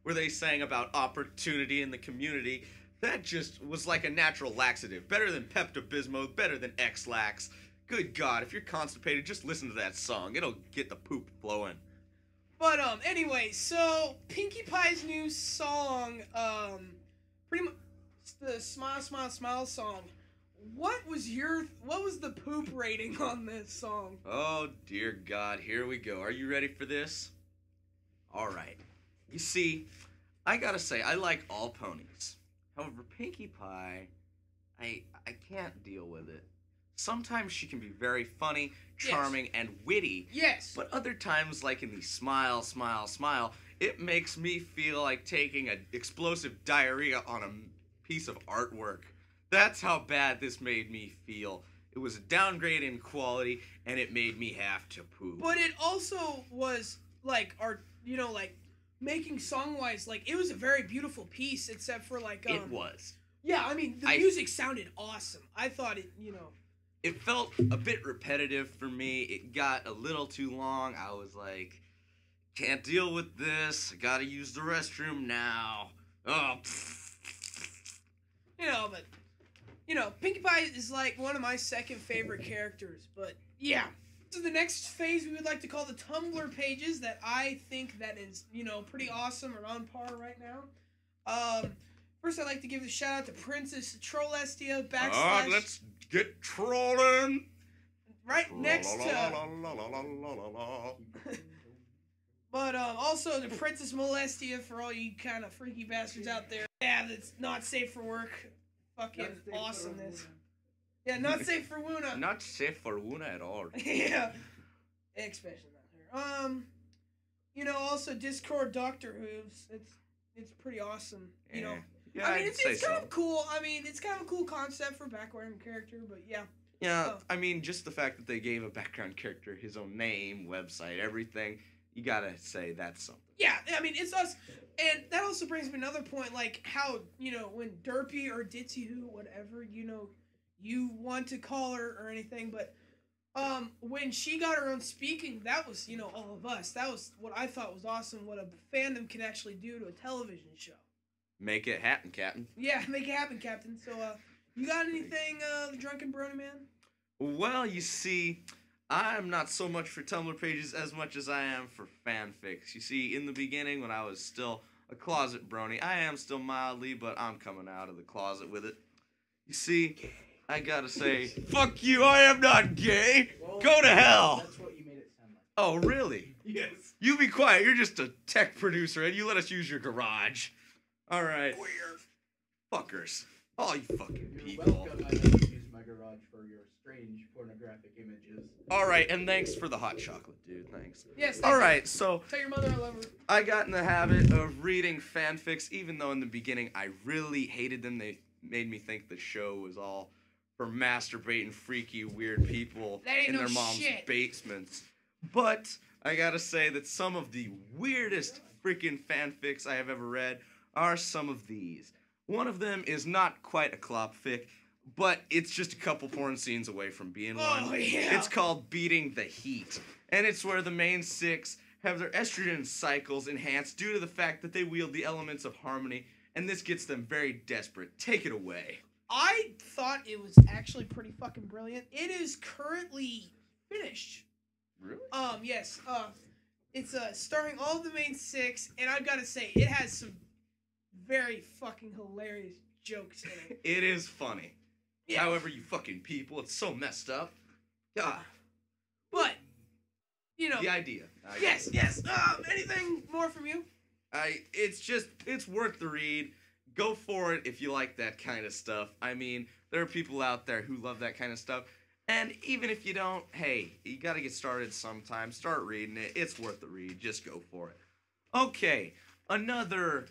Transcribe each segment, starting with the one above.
where they sang about opportunity in the community. That just was like a natural laxative. Better than Pepto-Bismol, better than X-Lax. Good God, if you're constipated, just listen to that song. It'll get the poop flowing. But anyway, so Pinkie Pie's new song, pretty much the Smile Smile Smile song. What was the poop rating on this song? Oh dear God, here we go. Are you ready for this? All right. You see, I gotta say, I like all ponies. However, Pinkie Pie, I can't deal with it. Sometimes she can be very funny, charming, and witty. Yes. But other times, like in the Smile, Smile, Smile, it makes me feel like taking an explosive diarrhea on a piece of artwork. That's how bad this made me feel. It was a downgrade in quality, and it made me have to poop. But it also was, like, making song-wise, like, it was a very beautiful piece, except for, like, It was. Yeah, I mean, the music sounded awesome. I thought it, It felt a bit repetitive for me. It got a little too long. I was like, can't deal with this. I gotta use the restroom now. Oh, Pinkie Pie is, like, one of my second favorite characters, but, yeah. So the next phase we would like to call the Tumblr pages that I think that is, pretty awesome or on par right now. First I'd like to give a shout out to Princess Trollestia / let's get trolling. Right next to... But also the Princess Molestia for all you kind of freaky bastards out there. Yeah, that's not safe for work. Fucking awesomeness. Yeah, not safe for Wuna. Not safe for Wuna at all. Yeah. Especially not her. Also Discord Doctor Who's. It's pretty awesome. Yeah, I mean, it's kind of cool. I mean, it's kind of a cool concept for a background character, but yeah. Yeah, I mean, just the fact that they gave a background character his own name, website, everything, you gotta say that's something. Yeah, I mean, it's us. And that also brings me another point, like how, when Derpy or Ditzy Who, whatever, you want to call her or anything, but when she got her own speaking, that was, all of us. That was what I thought was awesome, what a fandom can actually do to a television show. Make it happen, Captain. Yeah, make it happen, Captain. So, you got anything, the Drunken Brony Man? Well, you see, I'm not so much for Tumblr pages as much as I am for fanfics. You see, in the beginning, when I was still a closet brony, I am still mildly, but I'm coming out of the closet with it. You see, I gotta say, fuck you, I am not gay! Well, go to hell! That's what you made it sound like. Oh, really? Yes. You be quiet, you're just a tech producer, and you let us use your garage. Alright. Fuckers. All you fucking You're people. welcome. I let you use my garage for your strange pornographic images. Alright, and thanks for the hot chocolate, dude. Thanks. Yes. Alright, so Tell your mother I love her. I got in the habit of reading fanfics, even though in the beginning I really hated them. They made me think the show was all for masturbating freaky, weird people in their mom's basements. But I gotta say that some of the weirdest freaking fanfics I have ever read are some of these. One of them is not quite a clopfic, but it's just a couple porn scenes away from being one. Yeah. It's called Beating the Heat, and it's where the main six have their estrogen cycles enhanced due to the fact that they wield the elements of harmony, and this gets them very desperate. Take it away. I thought it was actually pretty fucking brilliant. It is currently finished. Really? Yes. It's starring all of the main six, and I've got to say, it has some very fucking hilarious jokes in it. It is funny. Yeah. However, you fucking people, it's so messed up. God. But, The idea. Yes. Anything more from you? It's worth the read. Go for it if you like that kind of stuff. I mean, there are people out there who love that kind of stuff. And even if you don't, hey, you gotta get started sometime. Start reading it. It's worth the read. Just go for it. Okay, another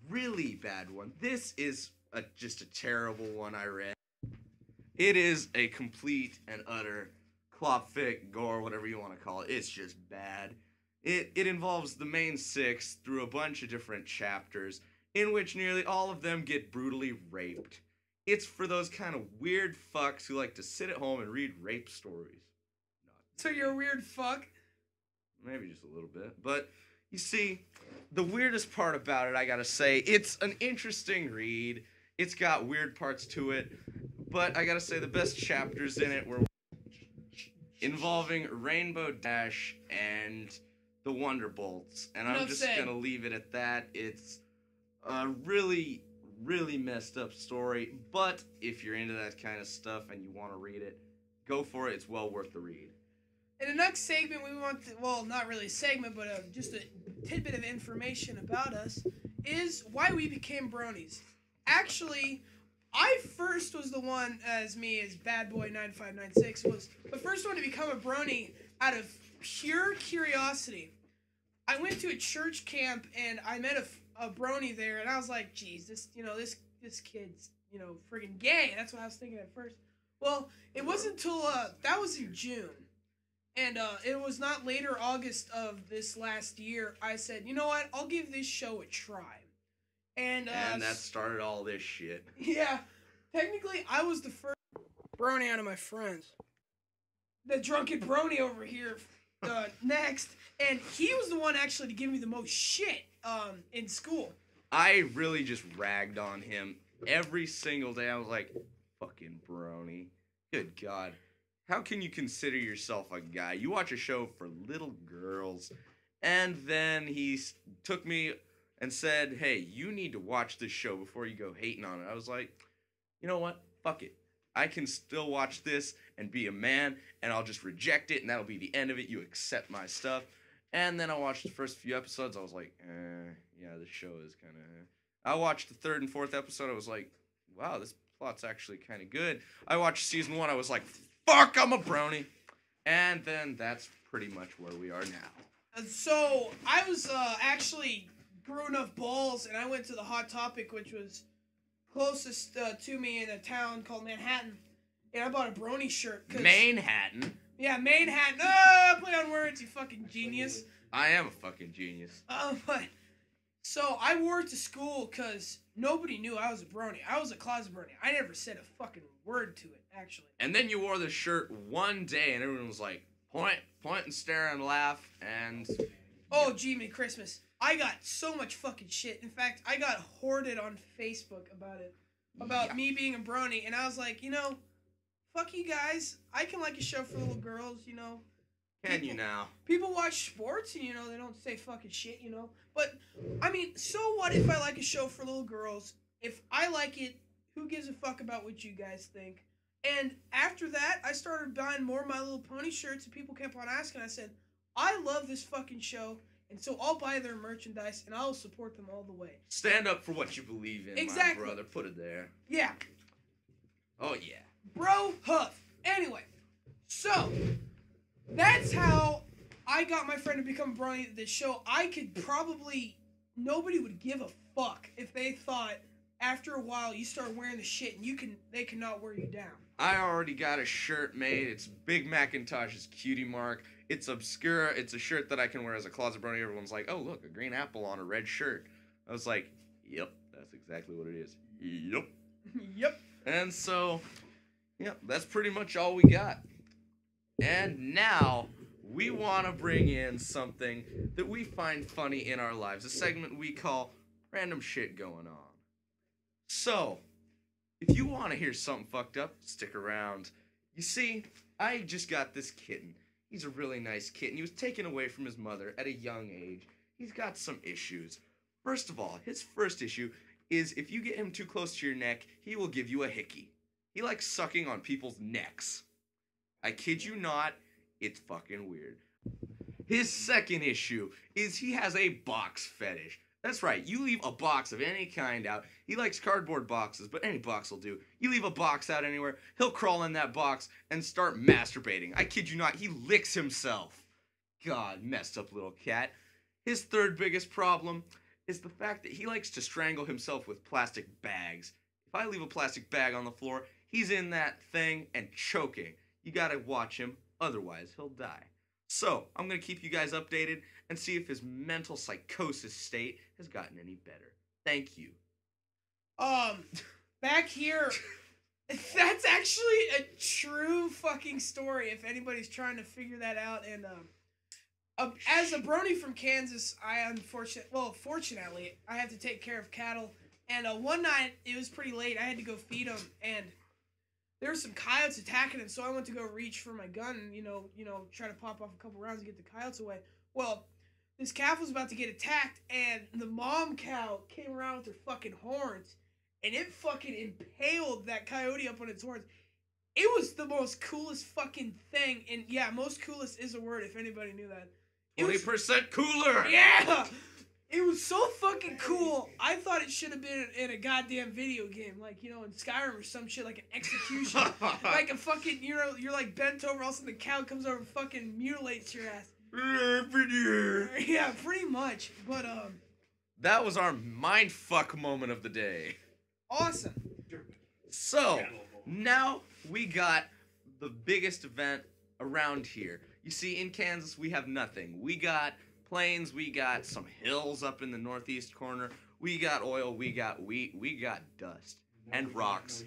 really bad one. This is just a terrible one I read. It is a complete and utter clopfic, gore, whatever you want to call it. It's just bad. It involves the main six through a bunch of different chapters, in which nearly all of them get brutally raped. It's for those kind of weird fucks who like to sit at home and read rape stories. So you're a weird fuck? Maybe just a little bit. But, You see, the weirdest part about it, I gotta say, it's an interesting read. It's got weird parts to it, but I gotta say the best chapters in it were involving Rainbow Dash and the Wonderbolts, and I'm just gonna leave it at that. It's a really, really messed up story, but if you're into that kind of stuff and you want to read it, go for it. It's well worth the read. In the next segment, we want to, well, not really a segment, but just a tidbit of information about us, is why we became bronies. Actually, I first was the one, as Bad Boy 9596, was the first one to become a brony out of pure curiosity. I went to a church camp, and I met a brony there, and I was like, geez, this kid's, friggin' gay. That's what I was thinking at first. Well, it wasn't until, that was in June. And it was not later August of this last year, I said, you know what, I'll give this show a try. And that started all this shit. Yeah. Technically, I was the first brony out of my friends. The drunken brony over here next. And he was the one actually to give me the most shit in school. I really just ragged on him every single day. I was like, fucking brony. Good God. How can you consider yourself a guy? You watch a show for little girls. And then he took me and said, hey, you need to watch this show before you go hating on it. I was like, you know what? Fuck it. I can still watch this and be a man, and I'll just reject it, and that'll be the end of it. You accept my stuff. And then I watched the first few episodes. I was like, yeah, this show is kind of... I watched the third and fourth episode. I was like, wow, this plot's actually kind of good. I watched season 1. I was like, fuck, I'm a brony. And then that's pretty much where we are now. So I was actually grew enough balls, and I went to the Hot Topic, which was closest to me in a town called Manhattan, and I bought a brony shirt. Manhattan? Yeah, Manhattan. Play on words, you fucking genius. I am a fucking genius. But so I wore it to school because nobody knew I was a brony. I was a closet brony. I never said a fucking word to it, actually. And then you wore the shirt one day, and everyone was like, point, and stare and laugh, and... Oh, gee, me Christmas. I got so much fucking shit. In fact, I got hoarded on Facebook about it. About me being a brony. And I was like, fuck you guys. I can like a show for little girls, Can you now? People watch sports and, they don't say fucking shit, But, I mean, so what if I like a show for little girls? If I like it, who gives a fuck about what you guys think? And after that, I started buying more My Little Pony shirts, and people kept on asking. I said, I love this fucking show, and so I'll buy their merchandise, and I'll support them all the way. Stand up for what you believe in, exactly. My brother. Put it there. Yeah. Oh, yeah. Bro, huff. Anyway, so that's how I got my friend to become a brony at this show. Nobody would give a fuck if they thought after a while you start wearing the shit and they cannot wear you down. I already got a shirt made. It's Big Macintosh's cutie mark. It's obscure. It's a shirt that I can wear as a closet brony. Everyone's like, oh, look, a green apple on a red shirt. I was like, yep, that's exactly what it is. Yep. Yep. And so, yep, that's pretty much all we got. And now, we want to bring in something that we find funny in our lives. A segment we call Random Shit Going On. So, if you want to hear something fucked up, stick around. You see, I just got this kitten. He's a really nice kitten. He was taken away from his mother at a young age. He's got some issues. First of all, his first issue is if you get him too close to your neck, he will give you a hickey. He likes sucking on people's necks. I kid you not, it's fucking weird. His second issue is he has a box fetish. That's right, you leave a box of any kind out. He likes cardboard boxes, but any box will do. You leave a box out anywhere, he'll crawl in that box and start masturbating. I kid you not, he licks himself. God, messed up little cat. His third biggest problem is the fact that he likes to strangle himself with plastic bags. If I leave a plastic bag on the floor, he's in that thing and choking. You gotta watch him, otherwise he'll die. So, I'm gonna keep you guys updated and see if his mental psychosis state has gotten any better. Thank you. Back here, that's actually a true fucking story if anybody's trying to figure that out. And, As a brony from Kansas, fortunately, I had to take care of cattle. And one night, it was pretty late. I had to go feed them, and there were some coyotes attacking them. So I went to go reach for my gun and try to pop off a couple rounds and get the coyotes away. Well, this calf was about to get attacked, and the mom cow came around with her fucking horns, and it fucking impaled that coyote up on its horns. It was the most coolest fucking thing, and yeah, most coolest is a word if anybody knew that. 20% cooler! Yeah! It was so fucking cool. I thought it should have been in a goddamn video game, like, in Skyrim or some shit, like an execution. Like a fucking, you're like bent over, all of a sudden the cow comes over and fucking mutilates your ass. Yeah, pretty much. But, that was our mindfuck moment of the day. Awesome. So, now we got the biggest event around here. You see, in Kansas, we have nothing. We got plains, we got some hills up in the northeast corner, we got oil, we got wheat, we got dust, and rocks,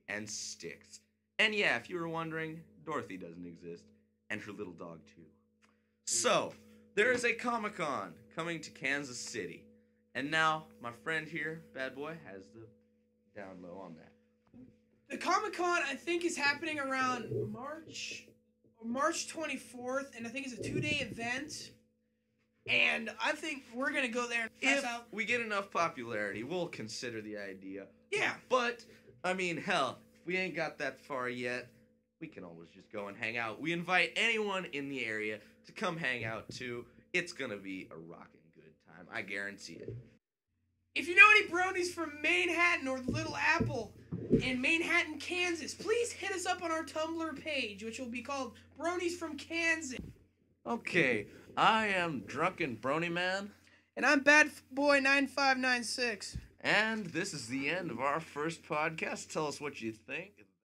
and sticks. And yeah, if you were wondering, Dorothy doesn't exist, and her little dog too. So, there is a Comic-Con coming to Kansas City. And now, my friend here, Bad Boy, has the down low on that. The Comic-Con, I think, is happening around March 24th, and I think it's a 2-day event. And I think we're going to go there and pass out. If we get enough popularity, we'll consider the idea. Yeah. But, I mean, hell, if we ain't got that far yet, we can always just go and hang out. We invite anyone in the area to come hang out, too. It's going to be a rockin' good time. I guarantee it. If you know any bronies from Manhattan or Little Apple in Manhattan, Kansas, please hit us up on our Tumblr page, which will be called Bronies from Kansas. Okay, I am Drunken Brony Man. And I'm Bad Boy 9596. And this is the end of our first podcast. Tell us what you think.